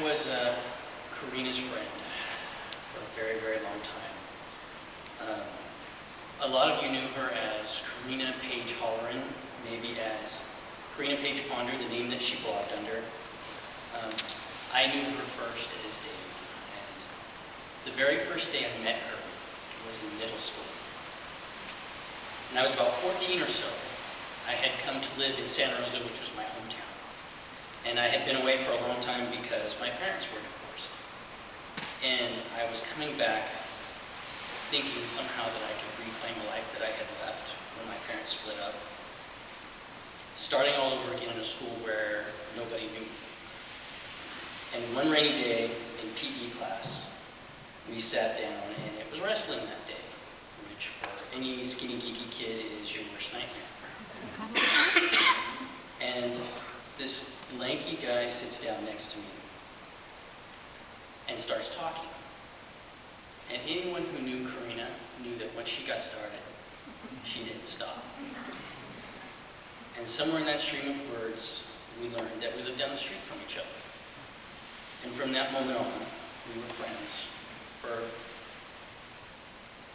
was Karina's friend for a very, very long time. A lot of you knew her as Karina Page Holleran, maybe as Karina Page Ponder, the name that she blogged under. I knew her first as Dave, and the very first day I met her was in middle school. And I was about 14 or so. I had come to live in Santa Rosa, which was my hometown. And I had been away for a long time because my parents were divorced. And I was coming back thinking somehow that I could reclaim a life that I had left when my parents split up. Starting all over again in a school where nobody knew me. And one rainy day in PE class, we sat down and it was wrestling that day, which for any skinny geeky kid is your worst nightmare. And this lanky guy sits down next to me and starts talking. And anyone who knew Corina knew that once she got started, she didn't stop. And somewhere in that stream of words, we learned that we lived down the street from each other. And from that moment on, we were friends for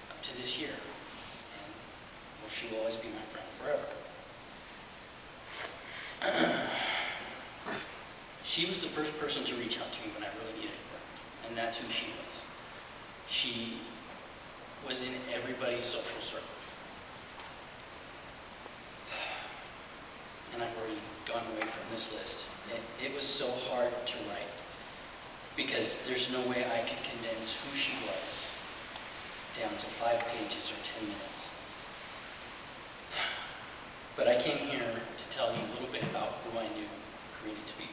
up to this year. And well, she will always be my friend forever. She was the first person to reach out to me when I really needed a friend, and that's who she was. She was in everybody's social circle. And I've already gone away from this list. It was so hard to write because there's no way I could condense who she was down to 5 pages or 10 minutes. But I came here to tell you a little bit about who I knew Karina to be.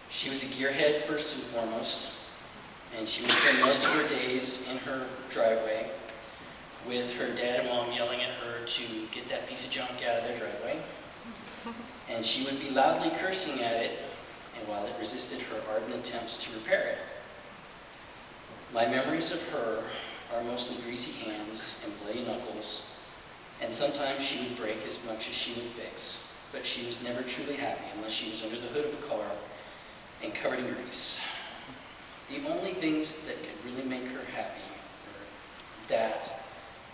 She was a gearhead first and foremost, and she would spend most of her days in her driveway with her dad and mom yelling at her to get that piece of junk out of their driveway. And she would be loudly cursing at it, and while it resisted her ardent attempts to repair it. My memories of her are mostly greasy hands and bloody knuckles, and sometimes she would break as much as she would fix, but she was never truly happy unless she was under the hood of a car and covered in grease. The only things that could really make her happy were that,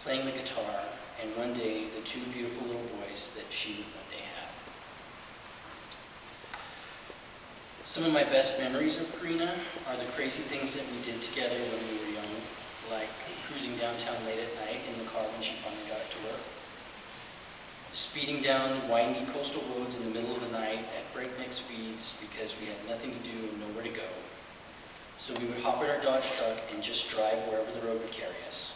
playing the guitar, and one day the 2 beautiful little boys that she would one day have. Some of my best memories of Karina are the crazy things that we did together when we were young, like cruising downtown late at night in the car when she finally got it to work, speeding down windy coastal roads in the middle of the night at breakneck speeds because we had nothing to do and nowhere to go. So we would hop in our Dodge truck and just drive wherever the road would carry us.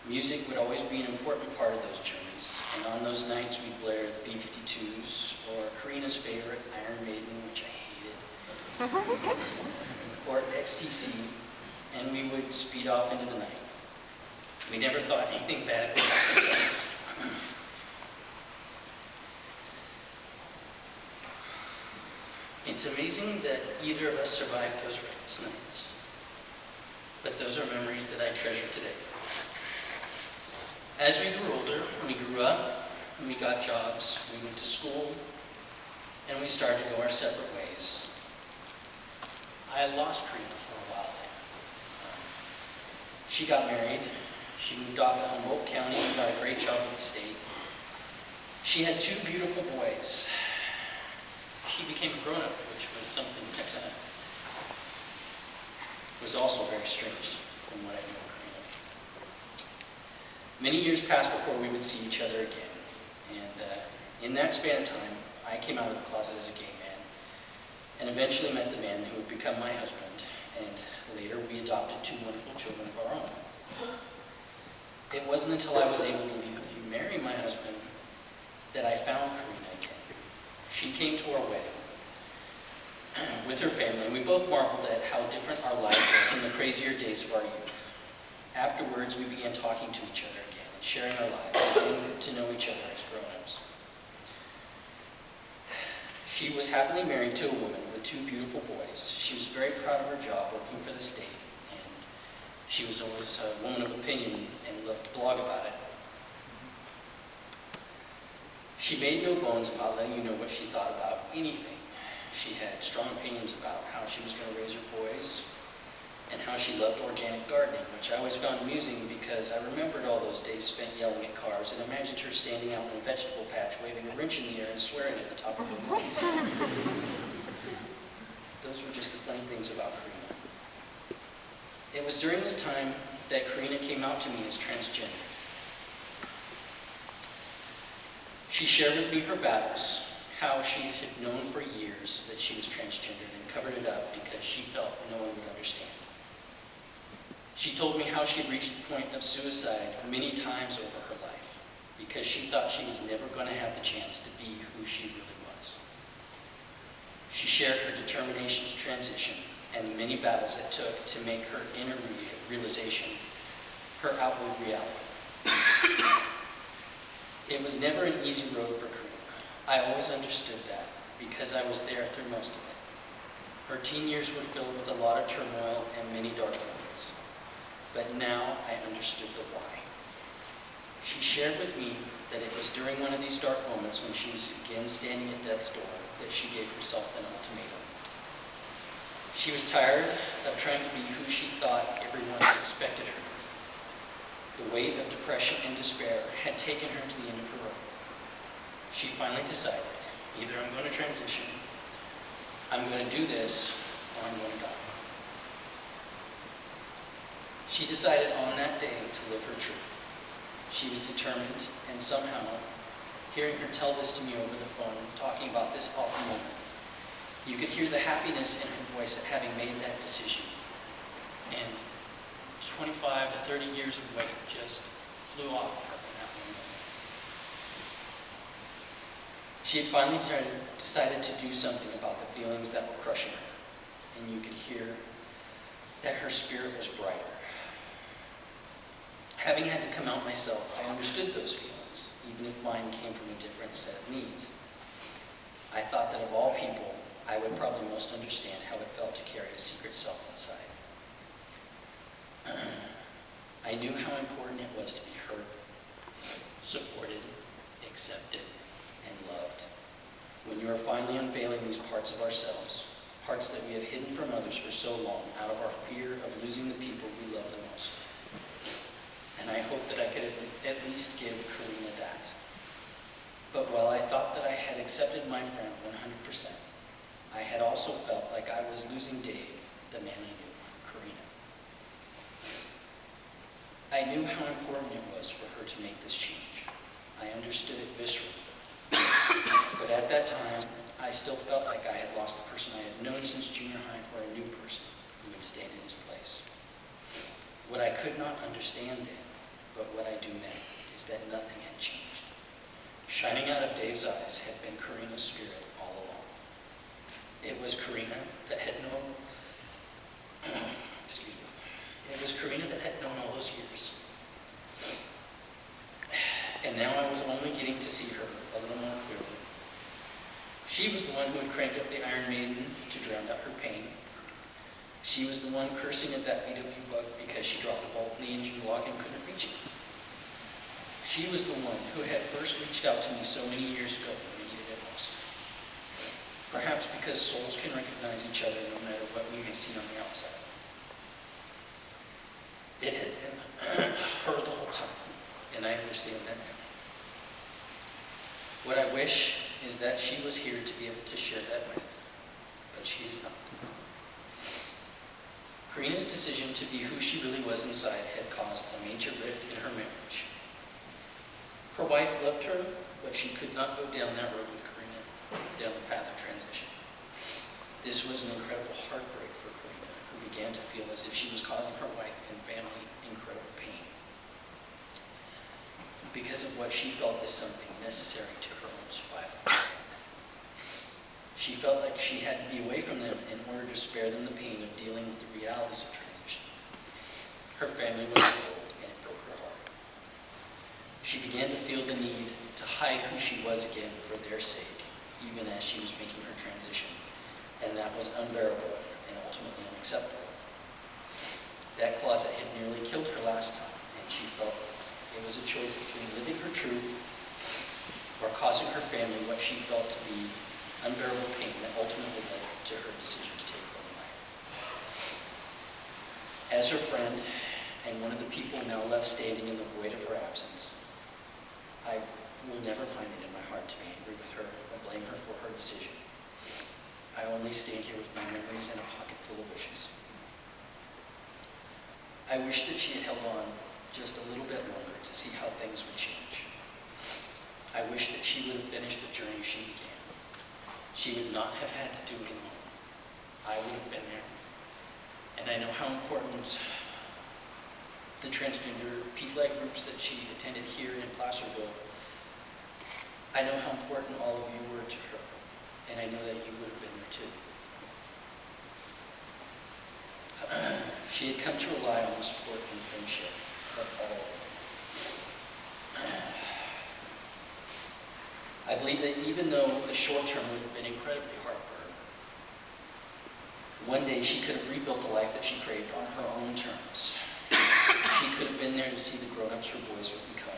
Music would always be an important part of those journeys, and on those nights we'd blare the B-52s or Karina's favorite Iron Maiden, which I hated, or XTC, and we would speed off into the night. We never thought anything bad would happen to us. It's amazing that either of us survived those reckless nights, but those are memories that I treasure today. As we grew older, we grew up, and we got jobs, we went to school, and we started to go our separate ways. I lost Karina for a while there. She got married, she moved off to Humboldt County and got a great job with the state. She had 2 beautiful boys. She became a grown-up, which was something that was also very strange from what I knew of Karina. Many years passed before we would see each other again, and in that span of time, I came out of the closet as a gay man, and eventually met the man who would become my husband, and later we adopted 2 wonderful children of our own. It wasn't until I was able to legally marry my husband that I found Karina again. She came to our wedding with her family, and we both marveled at how different our lives were from the crazier days of our youth. Afterwards, we began talking to each other again, and sharing our lives, and getting to know each other as grown-ups. She was happily married to a woman with 2 beautiful boys. She was very proud of her job working for the state, and she was always a woman of opinion and loved to blog about it. She made no bones about letting you know what she thought about anything. She had strong opinions about how she was going to raise her boys and how she loved organic gardening, which I always found amusing because I remembered all those days spent yelling at cars and imagined her standing out in a vegetable patch, waving a wrench in the air and swearing at the top of her lungs. Those were just the funny things about Karina. It was during this time that Karina came out to me as transgender. She shared with me her battles, how she had known for years that she was transgendered and covered it up because she felt no one would understand. She told me how she had reached the point of suicide many times over her life because she thought she was never going to have the chance to be who she really was. She shared her determination to transition and the many battles it took to make her inner realization her outward reality. It was never an easy road for Karina. I always understood that because I was there through most of it. Her teen years were filled with a lot of turmoil and many dark moments. But now I understood the why. She shared with me that it was during one of these dark moments when she was again standing at death's door that she gave herself an ultimatum. She was tired of trying to be who she thought everyone expected her to be. The weight of depression and despair had taken her to the end of her rope. She finally decided, either I'm going to transition, I'm going to do this, or I'm going to die. She decided on that day to live her truth. She was determined, and somehow, hearing her tell this to me over the phone, talking about this awful moment, you could hear the happiness in her voice at having made that decision. And 25 to 30 years of weight just flew off of her in that one moment. She had finally decided to do something about the feelings that were crushing her, and you could hear that her spirit was brighter. Having had to come out myself, I understood those feelings, even if mine came from a different set of needs. I thought that of all people, I would probably most understand how it felt to carry a secret self inside. I knew how important it was to be heard, supported, accepted, and loved. When you are finally unveiling these parts of ourselves, parts that we have hidden from others for so long out of our fear of losing the people we love the most. And I hope that I could at least give Karina that. But while I thought that I had accepted my friend 100%, I had also felt like I was losing Dave, the man I knew for Karina. I knew how important it was for her to make this change. I understood it viscerally. But at that time, I still felt like I had lost the person I had known since junior high for a new person who would stand in his place. What I could not understand then, but what I do now, is that nothing had changed. Shining out of Dave's eyes had been Karina's spirit all along. It was Karina that had known, it was Karina that had known all those years. And now I was only getting to see her a little more clearly. She was the one who had cranked up the Iron Maiden to drown out her pain. She was the one cursing at that VW bug because she dropped a bolt in the engine block and couldn't reach it. She was the one who had first reached out to me so many years ago when we needed it most. Perhaps because souls can recognize each other no matter what we may see on the outside. It had been her the whole time, and I understand that now. What I wish is that she was here to be able to share that with, but she is not. Karina's decision to be who she really was inside had caused a major rift in her marriage. Her wife loved her, but she could not go down that road with Karina, down the path of transition. This was an incredible heartbreak for Karina, who began to feel as if she was causing her wife and family incredible pain because of what she felt is something necessary to her own survival. She felt like she had to be away from them in order to spare them the pain of dealing with the realities of transition. Her family was cold, and it broke her heart. She began to feel the need to hide who she was again for their sake, even as she was making her transition, and that was unbearable and ultimately unacceptable. That closet had nearly killed her last time, and she felt it was a choice between living her truth or causing her family what she felt to be unbearable pain that ultimately led to her decision to take her own life. As her friend, and one of the people now left standing in the void of her absence, I will never find it in my heart to be angry with her or blame her for her decision. I only stand here with my memories and a pocket full of wishes. I wish that she had held on just a little bit longer to see how things would change. I wish that she would have finished the journey she began. She would not have had to do it alone. I would have been there. And I know how important the transgender PFLAG groups that she attended here in Placerville, I know how important all of you were to her, and I know that you would have been there too. She had come to rely on the support and friendship of all of them. I believe that even though the short term would have been incredibly hard for her, one day she could have rebuilt the life that she craved on her own terms. She could have been there to see the grown-ups her boys would become,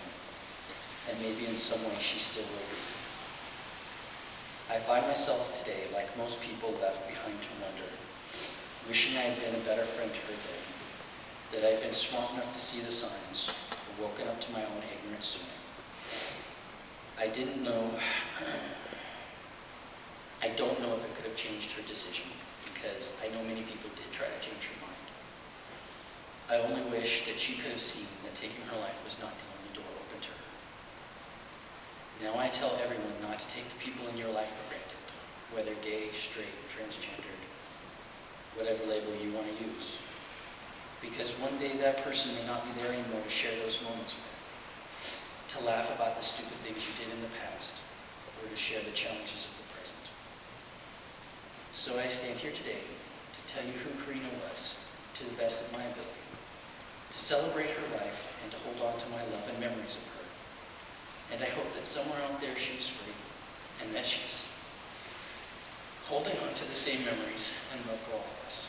and maybe in some way she still will be. I find myself today, like most people left behind to wonder, wishing I had been a better friend to her then, that I had been smart enough to see the signs, or woken up to my own ignorance sooner. I don't know if it could have changed her decision, because I know many people did try to change her mind. I only wish that she could have seen that taking her life was not the only door open to her. Now I tell everyone not to take the people in your life for granted, whether gay, straight, transgendered, whatever label you want to use. Because one day that person may not be there anymore to share those moments with, to laugh about the stupid things you did in the past, or to share the challenges of the present. So I stand here today to tell you who Karina was, to the best of my ability, to celebrate her life and to hold on to my love and memories of her. And I hope that somewhere out there she's free, and that she's holding on to the same memories and love for all of us.